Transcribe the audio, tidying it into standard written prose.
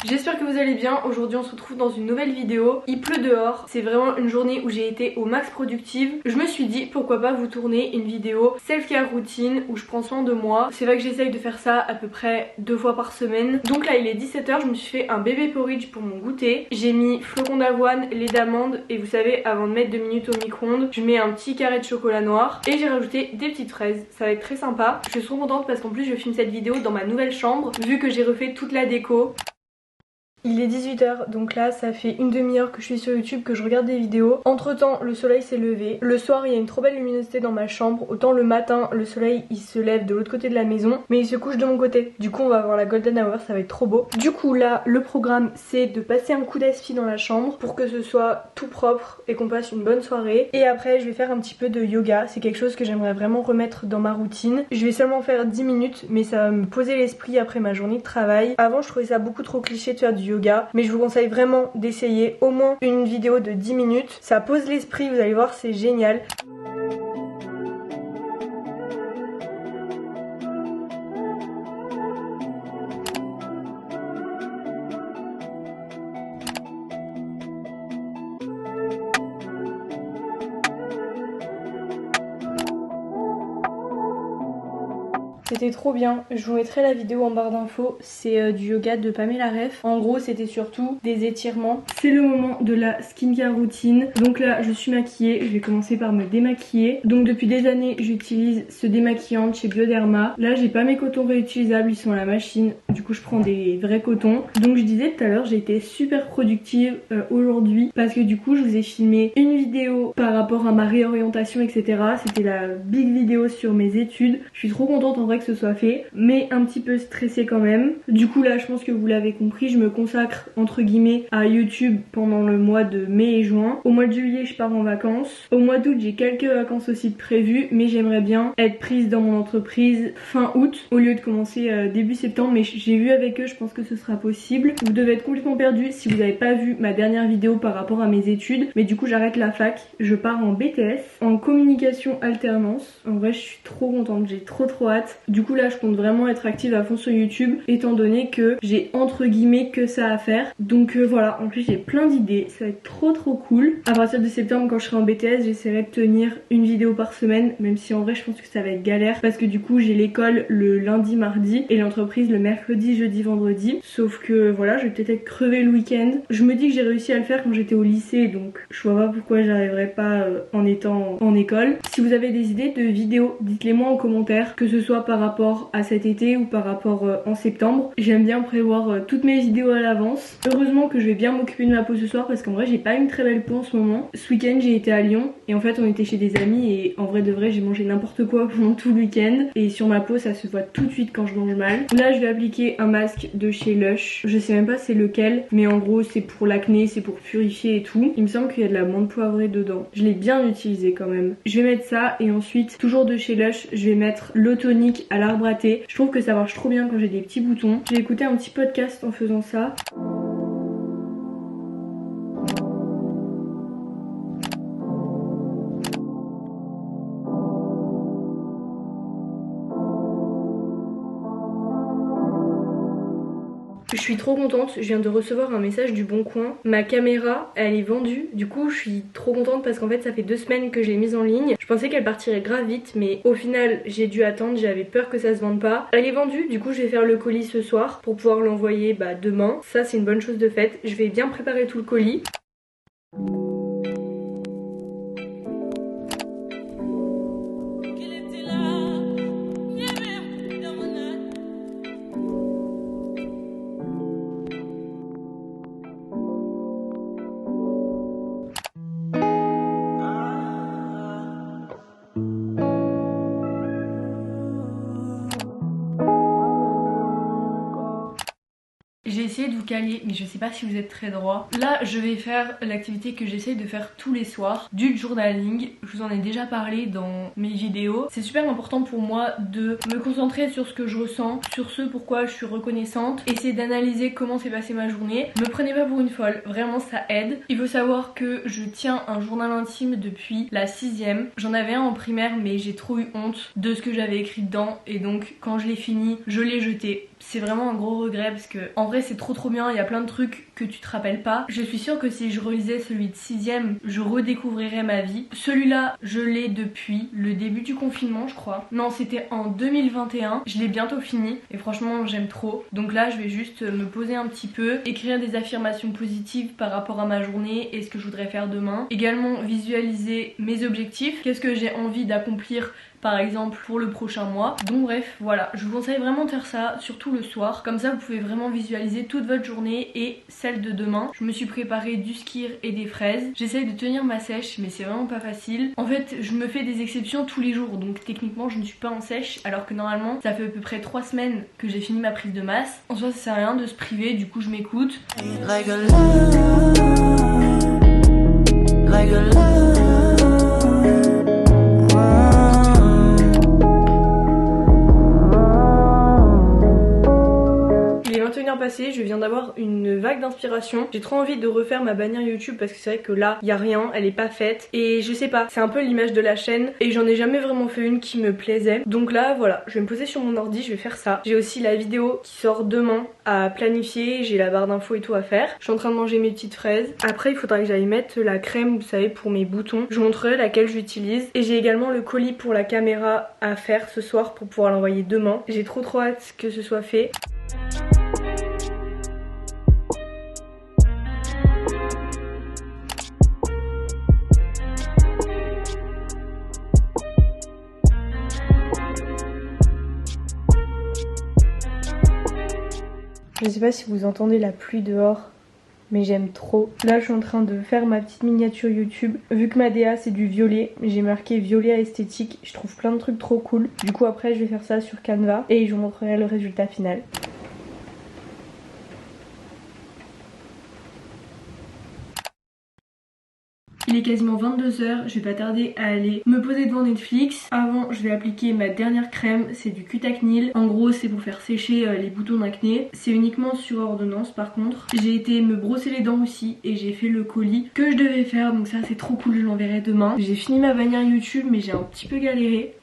J'espère que vous allez bien. Aujourd'hui on se retrouve dans une nouvelle vidéo. Il pleut dehors, c'est vraiment une journée où j'ai été au max productive. Je me suis dit pourquoi pas vous tourner une vidéo self-care routine où je prends soin de moi. C'est vrai que j'essaye de faire ça à peu près 2 fois par semaine. Donc là il est 17 h, je me suis fait un bébé porridge pour mon goûter. J'ai mis flocons d'avoine, lait d'amande et vous savez, avant de mettre 2 minutes au micro-ondes, je mets un petit carré de chocolat noir et j'ai rajouté des petites fraises. Ça va être très sympa. Je suis trop contente parce qu'en plus je filme cette vidéo dans ma nouvelle chambre vu que j'ai refait toute la déco. Il est 18 h, donc là ça fait une demi-heure que je suis sur YouTube, que je regarde des vidéos. Entre temps le soleil s'est levé. Le soir il y a une trop belle luminosité dans ma chambre. Autant le matin le soleil il se lève de l'autre côté de la maison, mais il se couche de mon côté. Du coup on va avoir la golden hour, ça va être trop beau. Du coup là le programme c'est de passer un coup d'aspi dans la chambre pour que ce soit tout propre et qu'on passe une bonne soirée. Et après je vais faire un petit peu de yoga. C'est quelque chose que j'aimerais vraiment remettre dans ma routine. Je vais seulement faire 10 minutes mais ça va me poser l'esprit après ma journée de travail. Avant je trouvais ça beaucoup trop cliché de faire du yoga, mais je vous conseille vraiment d'essayer au moins une vidéo de 10 minutes. Ça pose l'esprit, vous allez voir, c'est génial. C'était trop bien, je vous mettrai la vidéo en barre d'infos, c'est du yoga de Pamela Ref. En gros c'était surtout des étirements. C'est le moment de la skincare routine. Donc là je suis maquillée, je vais commencer par me démaquiller. Donc depuis des années j'utilise ce démaquillant de chez Bioderma. Là j'ai pas mes cotons réutilisables, ils sont à la machine. Du coup je prends des vrais cotons. Donc je disais tout à l'heure j'ai été super productive aujourd'hui parce que du coup je vous ai filmé une vidéo par rapport à ma réorientation etc. C'était la big vidéo sur mes études. Je suis trop contente en vrai que ce soit fait, mais un petit peu stressée quand même. Du coup là je pense que vous l'avez compris, je me consacre entre guillemets à YouTube pendant le mois de mai et juin. Au mois de juillet je pars en vacances. Au mois d'août j'ai quelques vacances aussi de prévues, mais j'aimerais bien être prise dans mon entreprise fin août au lieu de commencer début septembre, mais j'ai vu avec eux, je pense que ce sera possible. Vous devez être complètement perdu si vous n'avez pas vu ma dernière vidéo par rapport à mes études, mais du coup j'arrête la fac, je pars en BTS en communication alternance. En vrai je suis trop contente, j'ai trop hâte. Du coup là je compte vraiment être active à fond sur YouTube étant donné que j'ai entre guillemets que ça à faire. Donc voilà, en plus j'ai plein d'idées, ça va être trop cool. À partir de septembre quand je serai en BTS j'essaierai de tenir une vidéo par semaine, même si en vrai je pense que ça va être galère parce que du coup j'ai l'école le lundi mardi et l'entreprise le mercredi jeudi vendredi. Sauf que voilà, je vais peut-être être crevée le week-end. Je me dis que j'ai réussi à le faire quand j'étais au lycée, donc je vois pas pourquoi j'arriverais pas en étant en école. Si vous avez des idées de vidéos, dites-les moi en commentaire, que ce soit par rapport à cet été ou par rapport en septembre. J'aime bien prévoir toutes mes vidéos à l'avance. Heureusement que je vais bien m'occuper de ma peau ce soir parce qu'en vrai j'ai pas une très belle peau en ce moment. Ce week-end j'ai été à Lyon et en fait on était chez des amis et en vrai de vrai j'ai mangé n'importe quoi pendant tout le week-end et sur ma peau ça se voit tout de suite quand je mange mal. Là je vais appliquer un masque de chez Lush. Je sais même pas c'est lequel, mais en gros c'est pour l'acné, c'est pour purifier et tout. Il me semble qu'il y a de la menthe poivrée dedans. Je l'ai bien utilisé quand même. Je vais mettre ça et ensuite toujours de chez Lush je vais mettre l'eau tonique à l'arbre à thé. Je trouve que ça marche trop bien quand j'ai des petits boutons. J'ai écouté un petit podcast en faisant ça. Je suis trop contente, je viens de recevoir un message du Bon Coin. Ma caméra, elle est vendue. Du coup, je suis trop contente parce qu'en fait, ça fait 2 semaines que je l'ai mise en ligne. Je pensais qu'elle partirait grave vite, mais au final, j'ai dû attendre. J'avais peur que ça se vende pas. Elle est vendue, du coup, je vais faire le colis ce soir pour pouvoir l'envoyer demain. Ça, c'est une bonne chose de faite. Je vais bien préparer tout le colis. J'ai essayé de vous calé, mais je sais pas si vous êtes très droit. Là je vais faire l'activité que j'essaye de faire tous les soirs, du journaling. Je vous en ai déjà parlé dans mes vidéos. C'est super important pour moi de me concentrer sur ce que je ressens, sur ce pourquoi je suis reconnaissante, essayer d'analyser comment s'est passée ma journée. Me prenez pas pour une folle, vraiment ça aide. Il faut savoir que je tiens un journal intime depuis la 6ème. J'en avais un en primaire mais j'ai trop eu honte de ce que j'avais écrit dedans et donc quand je l'ai fini, je l'ai jeté. C'est vraiment un gros regret parce que en vrai c'est trop bien, il y a plein de trucs que tu te rappelles pas. Je suis sûre que si je relisais celui de 6ème, je redécouvrirais ma vie. Celui-là, je l'ai depuis le début du confinement je crois. Non, c'était en 2021, je l'ai bientôt fini et franchement j'aime trop. Donc là je vais juste me poser un petit peu, écrire des affirmations positives par rapport à ma journée et ce que je voudrais faire demain. Également visualiser mes objectifs, qu'est-ce que j'ai envie d'accomplir par exemple pour le prochain mois. Donc bref, voilà, je vous conseille vraiment de faire ça, surtout le soir. Comme ça vous pouvez vraiment visualiser toute votre journée et celle de demain. Je me suis préparé du skyr et des fraises. J'essaye de tenir ma sèche mais c'est vraiment pas facile. En fait je me fais des exceptions tous les jours, donc techniquement je ne suis pas en sèche alors que normalement ça fait à peu près 3 semaines que j'ai fini ma prise de masse. En soi ça sert à rien de se priver, du coup je m'écoute. Passé, je viens d'avoir une vague d'inspiration. J'ai trop envie de refaire ma bannière YouTube parce que c'est vrai que là il y a rien, elle est pas faite et je sais pas, c'est un peu l'image de la chaîne et j'en ai jamais vraiment fait une qui me plaisait. Donc là voilà, je vais me poser sur mon ordi, je vais faire ça. J'ai aussi la vidéo qui sort demain à planifier, j'ai la barre d'infos et tout à faire. Je suis en train de manger mes petites fraises. Après il faudra que j'aille mettre la crème, vous savez, pour mes boutons. Je vous montrerai laquelle j'utilise et j'ai également le colis pour la caméra à faire ce soir pour pouvoir l'envoyer demain. J'ai trop hâte que ce soit fait. Je sais pas si vous entendez la pluie dehors, mais j'aime trop. Là je suis en train de faire ma petite miniature YouTube. Vu que ma DA c'est du violet, j'ai marqué violet à esthétique. Je trouve plein de trucs trop cool. Du coup après je vais faire ça sur Canva et je vous montrerai le résultat final. Il est quasiment 22 h, je vais pas tarder à aller me poser devant Netflix. Avant je vais appliquer ma dernière crème, c'est du Cutacnil. En gros c'est pour faire sécher les boutons d'acné. C'est uniquement sur ordonnance par contre. J'ai été me brosser les dents aussi et j'ai fait le colis que je devais faire, donc ça c'est trop cool, je l'enverrai demain. J'ai fini ma bannière YouTube mais j'ai un petit peu galéré.